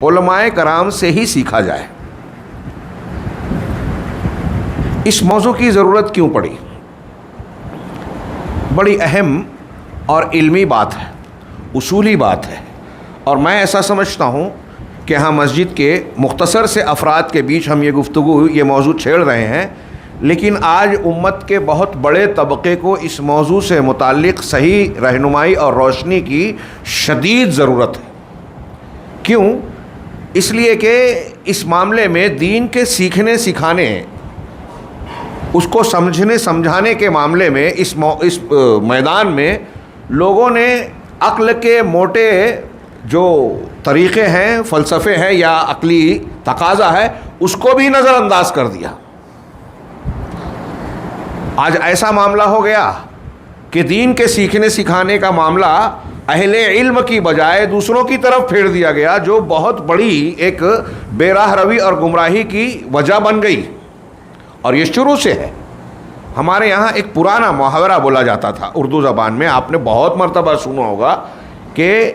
علماء کرام سے ہی سیکھا جائے۔ اس موضوع کی ضرورت کیوں پڑی؟ بڑی اہم اور علمی بات ہے، اصولی بات ہے، اور میں ایسا سمجھتا ہوں کہ ہاں مسجد کے مختصر سے افراد کے بیچ ہم یہ موضوع چھیڑ رہے ہیں، لیکن آج امت کے بہت بڑے طبقے کو اس موضوع سے متعلق صحیح رہنمائی اور روشنی کی شدید ضرورت ہے۔ کیوں؟ اس لیے کہ اس معاملے میں دین کے سیکھنے سکھانے، اس کو سمجھنے سمجھانے کے معاملے میں اس میدان میں لوگوں نے عقل کے موٹے جو طریقے ہیں، فلسفے ہیں یا عقلی تقاضا ہے، اس کو بھی نظر انداز کر دیا۔ آج ایسا معاملہ ہو گیا کہ دین کے سیکھنے سکھانے کا معاملہ اہل علم کی بجائے دوسروں کی طرف پھیر دیا گیا، جو بہت بڑی ایک بے راہ روی اور گمراہی کی وجہ بن گئی۔ اور یہ شروع سے ہے۔ ہمارے یہاں ایک پرانا محاورہ بولا جاتا تھا اردو زبان میں، آپ نے بہت مرتبہ سنا ہوگا کہ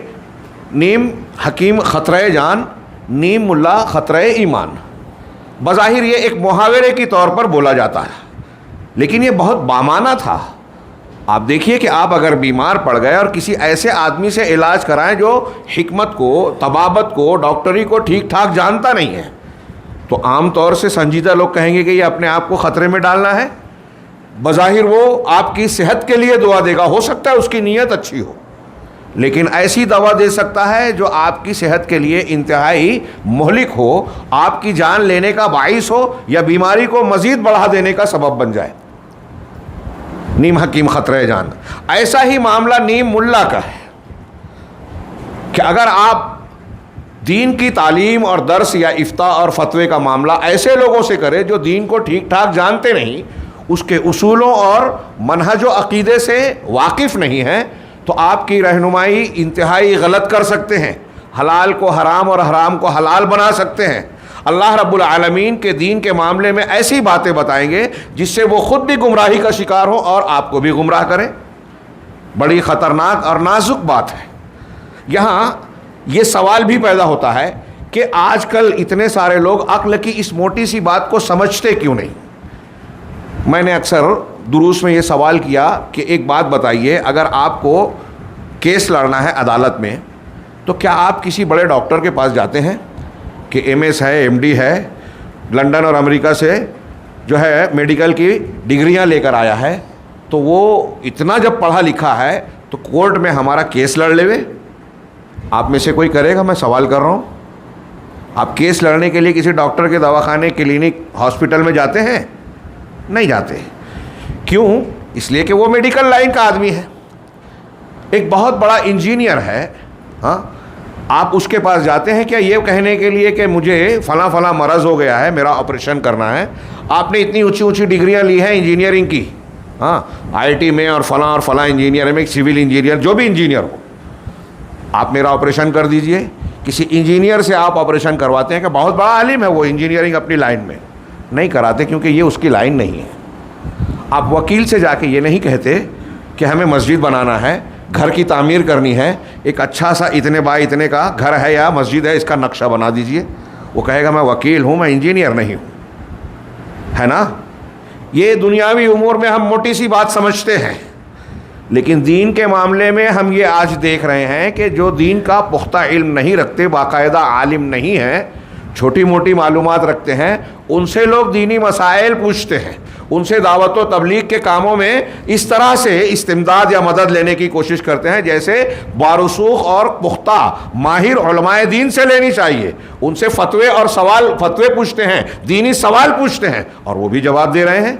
نیم حکیم خطرہ جان، نیم ملا خطرہ ایمان۔ بظاہر یہ ایک محاورے کی طور پر بولا جاتا ہے، لیکن یہ بہت بامانہ تھا۔ آپ دیکھیے کہ آپ اگر بیمار پڑ گئے اور کسی ایسے آدمی سے علاج کرائیں جو حکمت کو، طبابت کو، ڈاکٹری کو ٹھیک ٹھاک جانتا نہیں ہے، تو عام طور سے سنجیدہ لوگ کہیں گے کہ یہ اپنے آپ کو خطرے میں ڈالنا ہے۔ بظاہر وہ آپ کی صحت کے لیے دعا دے گا، ہو سکتا ہے اس کی نیت اچھی ہو، لیکن ایسی دوا دے سکتا ہے جو آپ کی صحت کے لیے انتہائی مہلک ہو، آپ کی جان لینے کا باعث ہو، یا بیماری کو مزید بڑھا دینے کا سبب بن جائے۔ نیم حکیم خطرہ جان۔ ایسا ہی معاملہ نیم ملا کا ہے کہ اگر آپ دین کی تعلیم اور درس یا افتاء اور فتوے کا معاملہ ایسے لوگوں سے کریں جو دین کو ٹھیک ٹھاک جانتے نہیں، اس کے اصولوں اور منہج و عقیدے سے واقف نہیں ہیں، تو آپ کی رہنمائی انتہائی غلط کر سکتے ہیں، حلال کو حرام اور حرام کو حلال بنا سکتے ہیں۔ اللہ رب العالمین کے دین کے معاملے میں ایسی باتیں بتائیں گے جس سے وہ خود بھی گمراہی کا شکار ہو اور آپ کو بھی گمراہ کریں۔ بڑی خطرناک اور نازک بات ہے۔ یہاں یہ سوال بھی پیدا ہوتا ہے کہ آج کل اتنے سارے لوگ عقل کی اس موٹی سی بات کو سمجھتے کیوں نہیں؟ میں نے اکثر دروس میں یہ سوال کیا کہ ایک بات بتائیے، اگر آپ کو کیس لڑنا ہے عدالت میں، تو کیا آپ کسی بڑے ڈاکٹر کے پاس جاتے ہیں کہ ایم ایس ہے، ایم ڈی ہے، لندن اور امریکہ سے جو ہے میڈیکل کی ڈگریاں لے کر آیا ہے، تو وہ اتنا جب پڑھا لکھا ہے تو کورٹ میں ہمارا کیس لڑ لے؟ آپ میں سے کوئی کرے گا؟ میں سوال کر رہا ہوں۔ آپ کیس لڑنے کے لیے کسی ڈاکٹر کے دواخانے، کلینک، ہاسپٹل میں جاتے ہیں؟ نہیں جاتے۔ کیوں؟ اس لیے کہ وہ میڈیکل لائن کا آدمی ہے، ایک بہت بڑا انجینئر ہے۔ ہاں، آپ اس کے پاس جاتے ہیں کیا یہ کہنے کے لیے کہ مجھے فلاں فلاں مرض ہو گیا ہے، میرا آپریشن کرنا ہے؟ آپ نے اتنی اونچی اونچی ڈگریاں لی ہیں انجینئرنگ کی، ہاں، آئی ٹی میں اور فلاں انجینئر میں، سول انجینئر، جو بھی انجینئر ہو، آپ میرا آپریشن کر دیجئے۔ کسی انجینئر سے آپ آپریشن کرواتے ہیں کہ بہت بڑا عالم ہے وہ انجینئرنگ اپنی لائن میں؟ نہیں کراتے، کیونکہ یہ اس کی لائن نہیں ہے۔ آپ وکیل سے جا کے یہ نہیں کہتے کہ ہمیں مسجد بنانا ہے، گھر کی تعمیر کرنی ہے، ایک اچھا سا اتنے بائی اتنے کا گھر ہے یا مسجد ہے، اس کا نقشہ بنا دیجئے۔ وہ کہے گا میں وکیل ہوں، میں انجینئر نہیں ہوں، ہے نا؟ یہ دنیاوی امور میں ہم موٹی سی بات سمجھتے ہیں، لیکن دین کے معاملے میں ہم یہ آج دیکھ رہے ہیں کہ جو دین کا پختہ علم نہیں رکھتے، باقاعدہ عالم نہیں ہیں، چھوٹی موٹی معلومات رکھتے ہیں، ان سے لوگ دینی مسائل پوچھتے ہیں، ان سے دعوت و تبلیغ کے کاموں میں اس طرح سے استمداد یا مدد لینے کی کوشش کرتے ہیں جیسے بارسوخ اور پختہ ماہر علماء دین سے لینی چاہیے۔ ان سے فتوے پوچھتے ہیں، دینی سوال پوچھتے ہیں، اور وہ بھی جواب دے رہے ہیں۔